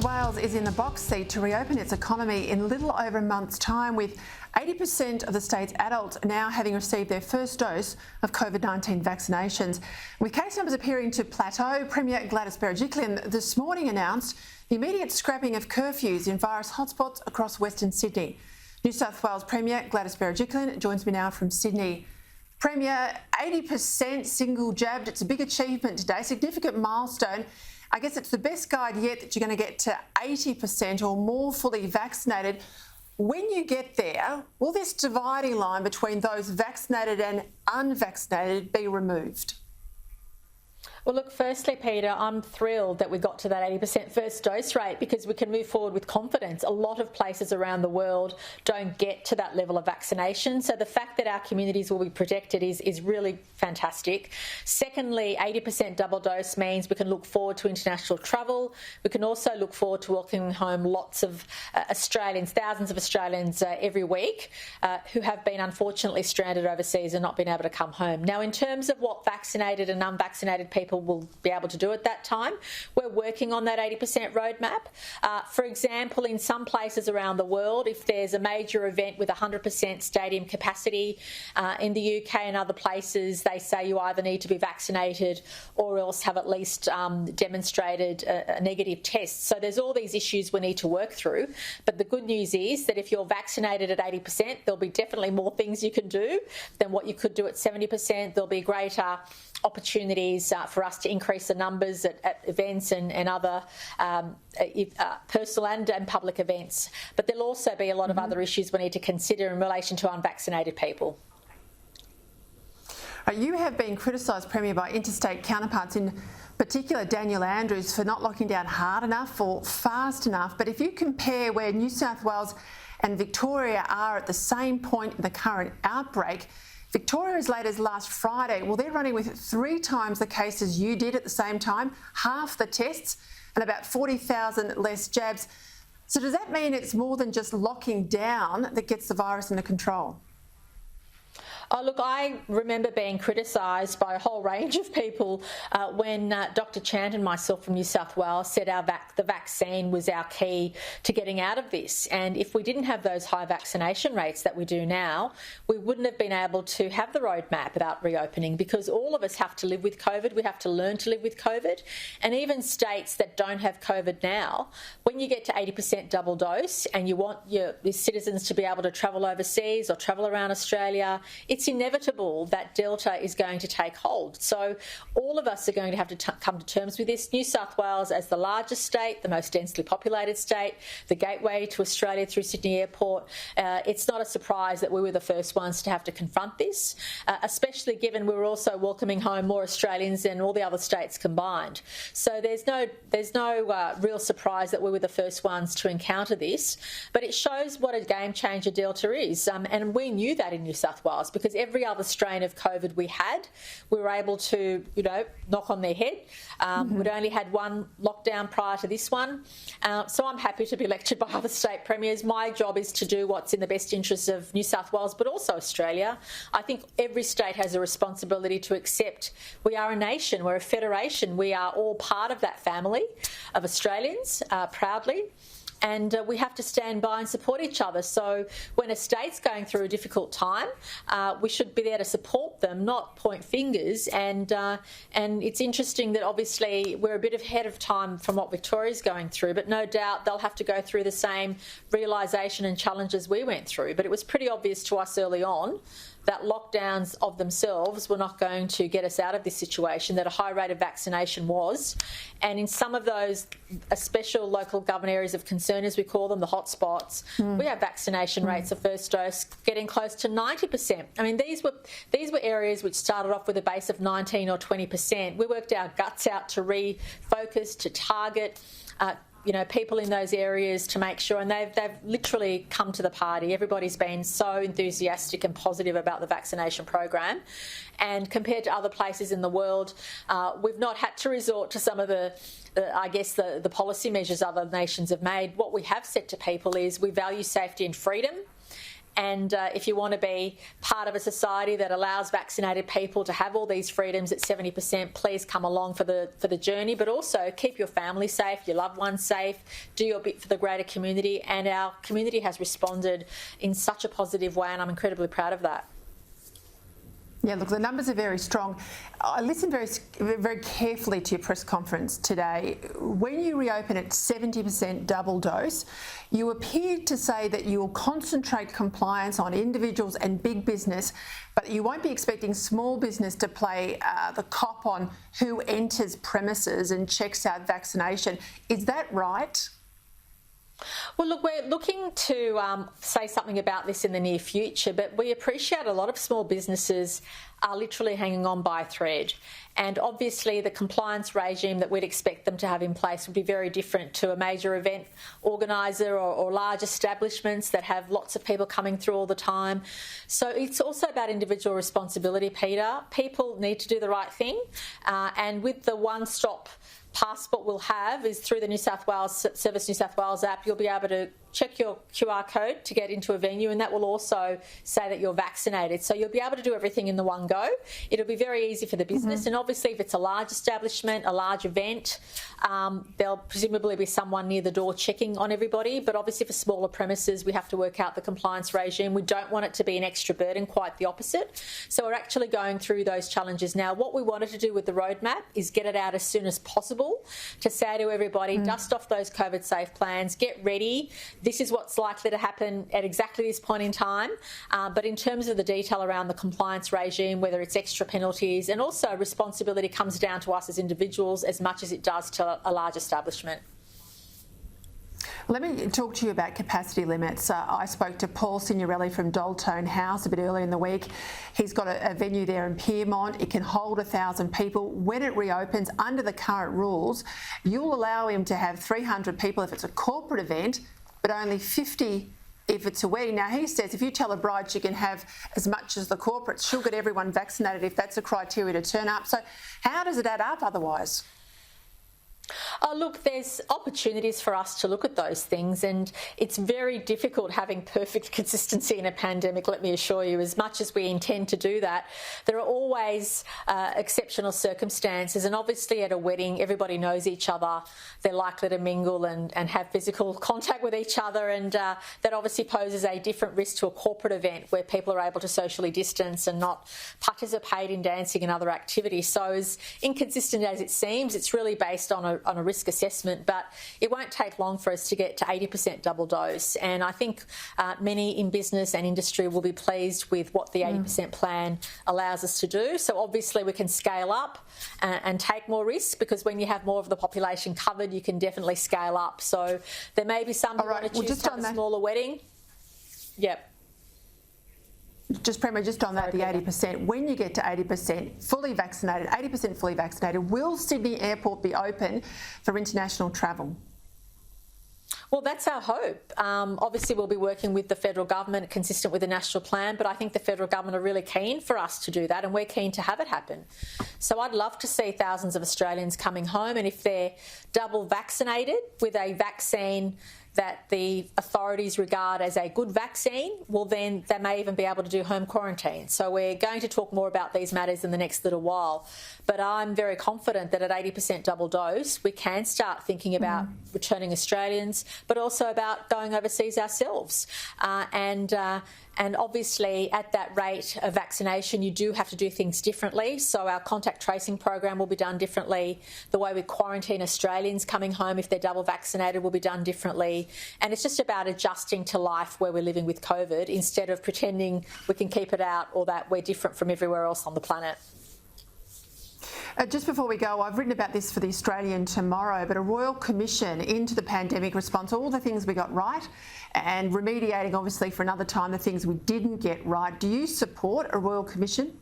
South Wales is in the box seat to reopen its economy in little over a month's time, with 80% of the state's adults now having received their first dose of COVID-19 vaccinations. With case numbers appearing to plateau, Premier Gladys Berejiklian this morning announced the immediate scrapping of curfews in virus hotspots across Western Sydney. New South Wales Premier Gladys Berejiklian joins me now from Sydney. Premier, 80% single jabbed. It's a big achievement today, significant milestone. I guess it's the best guide yet that you're going to get to 80% or more fully vaccinated. When you get there, will this dividing line between those vaccinated and unvaccinated be removed? Well, look, firstly, Peter, I'm thrilled that we got to that 80% first dose rate because we can move forward with confidence. A lot of places around the world don't get to that level of vaccination. So the fact that our communities will be protected is really fantastic. Secondly, 80% double dose means we can look forward to international travel. We can also look forward to welcoming home lots of Australians, thousands of Australians every week who have been unfortunately stranded overseas and not been able to come home. Now, in terms of what vaccinated and unvaccinated people will be able to do at that time, we're working on that 80% roadmap. For example, in some places around the world, if there's a major event with 100% stadium capacity, in the UK and other places, they say you either need to be vaccinated or else have at least demonstrated a negative test. So there's all these issues we need to work through. But the good news is that if you're vaccinated at 80%, there'll be definitely more things you can do than what you could do at 70%. There'll be greater opportunities for us to increase the numbers at events and other personal and public events. But there'll also be a lot of other issues we need to consider in relation to unvaccinated people. You have been criticised, Premier, by interstate counterparts, in particular Daniel Andrews, for not locking down hard enough or fast enough. But if you compare where New South Wales and Victoria are at the same point in the current outbreak, Victoria, as late as last Friday, well, they're running with 3 times the cases you did at the same time, half the tests, and about 40,000 less jabs. So does that mean it's more than just locking down that gets the virus under control? Oh, look, I remember being criticised by a whole range of people when Dr. Chant and myself from New South Wales said the vaccine was our key to getting out of this. And if we didn't have those high vaccination rates that we do now, we wouldn't have been able to have the roadmap about reopening, because all of us have to live with COVID. We have to learn to live with COVID. And even states that don't have COVID now, when you get to 80% double dose and you want your citizens to be able to travel overseas or travel around Australia, it's inevitable that Delta is going to take hold. So all of us are going to have to come to terms with this. New South Wales, as the largest state, the most densely populated state, the gateway to Australia through Sydney Airport, it's not a surprise that we were the first ones to have to confront this, especially given we were also welcoming home more Australians than all the other states combined. So there's no real surprise that we were the first ones to encounter this, but it shows what a game changer Delta is. And we knew that in New South Wales, because every other strain of COVID we were able to, knock on their head. We'd only had one lockdown prior to this one. So I'm happy to be lectured by other state premiers. My job is to do what's in the best interests of New South Wales, but also Australia. I think every state has a responsibility to accept we are a nation, we're a federation, we are all part of that family of Australians, proudly. And we have to stand by and support each other. So when a state's going through a difficult time, we should be there to support them, not point fingers. And it's interesting that obviously we're a bit ahead of time from what Victoria's going through, but no doubt they'll have to go through the same realisation and challenges we went through. But it was pretty obvious to us early on that lockdowns of themselves were not going to get us out of this situation, that a high rate of vaccination was. And in some of those special local government areas of concern, as we call them, the hotspots, we have vaccination rates of first dose getting close to 90%. I mean, these were areas which started off with a base of 19 or 20%. We worked our guts out to refocus, to target people in those areas to make sure, and they've literally come to the party. Everybody's been so enthusiastic and positive about the vaccination program. And compared to other places in the world, we've not had to resort to some of the policy measures other nations have made. What we have said to people is we value safety and freedom, And if you want to be part of a society that allows vaccinated people to have all these freedoms at 70%, please come along for the journey. But also keep your family safe, your loved ones safe, do your bit for the greater community. And our community has responded in such a positive way, and I'm incredibly proud of that. Yeah, look, the numbers are very strong. I listened very carefully to your press conference today. When you reopen at 70% double dose, you appeared to say that you will concentrate compliance on individuals and big business, but you won't be expecting small business to play the cop on who enters premises and checks out vaccination. Is that right? Well, look, we're looking to say something about this in the near future, but we appreciate a lot of small businesses are literally hanging on by a thread. And obviously the compliance regime that we'd expect them to have in place would be very different to a major event organiser or large establishments that have lots of people coming through all the time. So it's also about individual responsibility, Peter. People need to do the right thing. And with the one-stop passport we'll have is through the New South Wales Service New South Wales app. You'll be able to check your QR code to get into a venue, and that will also say that you're vaccinated. So you'll be able to do everything in the one go. It'll be very easy for the business, and obviously if it's a large establishment, a large event, there'll presumably be someone near the door checking on everybody. But obviously for smaller premises, we have to work out the compliance regime. We don't want it to be an extra burden, quite the opposite. So we're actually going through those challenges now. What we wanted to do with the roadmap is get it out as soon as possible to say to everybody, dust off those COVID safe plans, get ready. This is what's likely to happen at exactly this point in time. But in terms of the detail around the compliance regime, whether it's extra penalties, and also responsibility comes down to us as individuals as much as it does to a large establishment. Let me talk to you about capacity limits. I spoke to Paul Signorelli from Daltone House a bit earlier in the week. He's got a venue there in Pyrmont. It can hold 1,000 people. When it reopens, under the current rules, you'll allow him to have 300 people if it's a corporate event, but only 50 if it's a wedding. Now, he says if you tell a bride she can have as much as the corporates, she'll get everyone vaccinated if that's a criteria to turn up. So how does it add up otherwise? Oh, look, there's opportunities for us to look at those things, and it's very difficult having perfect consistency in a pandemic, let me assure you. As much as we intend to do that, there are always exceptional circumstances, and obviously at a wedding everybody knows each other, they're likely to mingle and have physical contact with each other, and that obviously poses a different risk to a corporate event where people are able to socially distance and not participate in dancing and other activities. So as inconsistent as it seems, it's really based on a risk assessment, but it won't take long for us to get to 80% double dose. And I think many in business and industry will be pleased with what the 80% plan allows us to do. So obviously we can scale up and take more risk, because when you have more of the population covered, you can definitely scale up. So there may be some who want to choose to have a smaller wedding. Yep. Just Premier, just on that, the 80%, when you get to 80% fully vaccinated, 80% fully vaccinated, will Sydney Airport be open for international travel? Well, that's our hope. Obviously, we'll be working with the federal government consistent with the national plan, but I think the federal government are really keen for us to do that, and we're keen to have it happen. So I'd love to see thousands of Australians coming home, and if they're double vaccinated with a vaccine that the authorities regard as a good vaccine, well then they may even be able to do home quarantine. So we're going to talk more about these matters in the next little while. But I'm very confident that at 80% double dose, we can start thinking about returning Australians, but also about going overseas ourselves. And obviously at that rate of vaccination, you do have to do things differently. So our contact tracing program will be done differently. The way we quarantine Australians coming home if they're double vaccinated will be done differently. And it's just about adjusting to life where we're living with COVID, instead of pretending we can keep it out or that we're different from everywhere else on the planet. Just before we go, I've written about this for the Australian tomorrow, but a royal commission into the pandemic response, all the things we got right and remediating obviously for another time the things we didn't get right. Do you support a royal commission?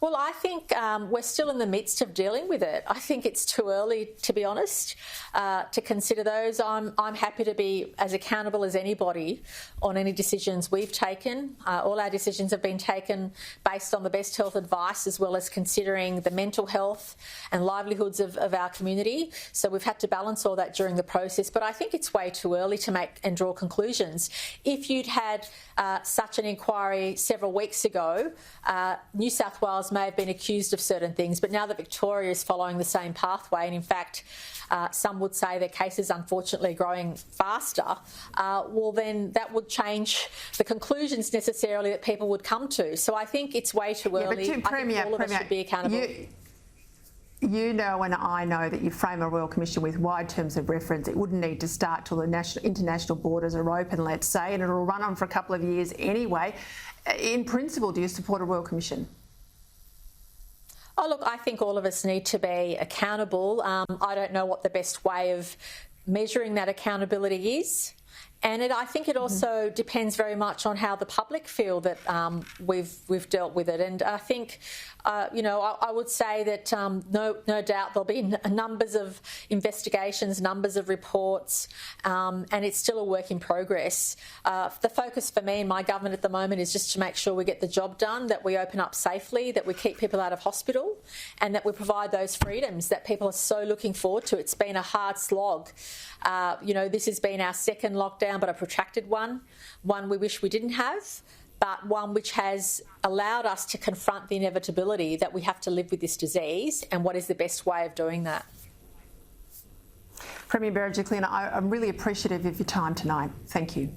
Well, I think we're still in the midst of dealing with it. I think it's too early, to be honest, to consider those. I'm happy to be as accountable as anybody on any decisions we've taken. All our decisions have been taken based on the best health advice, as well as considering the mental health and livelihoods of our community. So we've had to balance all that during the process. But I think it's way too early to make and draw conclusions. If you'd had such an inquiry several weeks ago, New South Wales may have been accused of certain things, but now that Victoria is following the same pathway, and in fact some would say their cases unfortunately growing faster, well then that would change the conclusions necessarily that people would come to. So I think it's way too early. But Premier, I think all of us should be accountable. You know and I know that you frame a Royal Commission with wide terms of reference. It wouldn't need to start till the international borders are open, let's say, and it'll run on for a couple of years anyway. In principle, do you support a Royal Commission? Oh, look, I think all of us need to be accountable. I don't know what the best way of measuring that accountability is. And I think it also depends very much on how the public feel that we've dealt with it. And I think, I would say that no doubt there'll be numbers of investigations, numbers of reports, and it's still a work in progress. The focus for me and my government at the moment is just to make sure we get the job done, that we open up safely, that we keep people out of hospital, and that we provide those freedoms that people are so looking forward to. It's been a hard slog. This has been our second lockdown, but a protracted one we wish we didn't have, but one which has allowed us to confront the inevitability that we have to live with this disease, and what is the best way of doing that. Premier Berejiklian, I'm really appreciative of your time tonight. Thank you.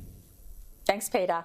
Thanks, Peta.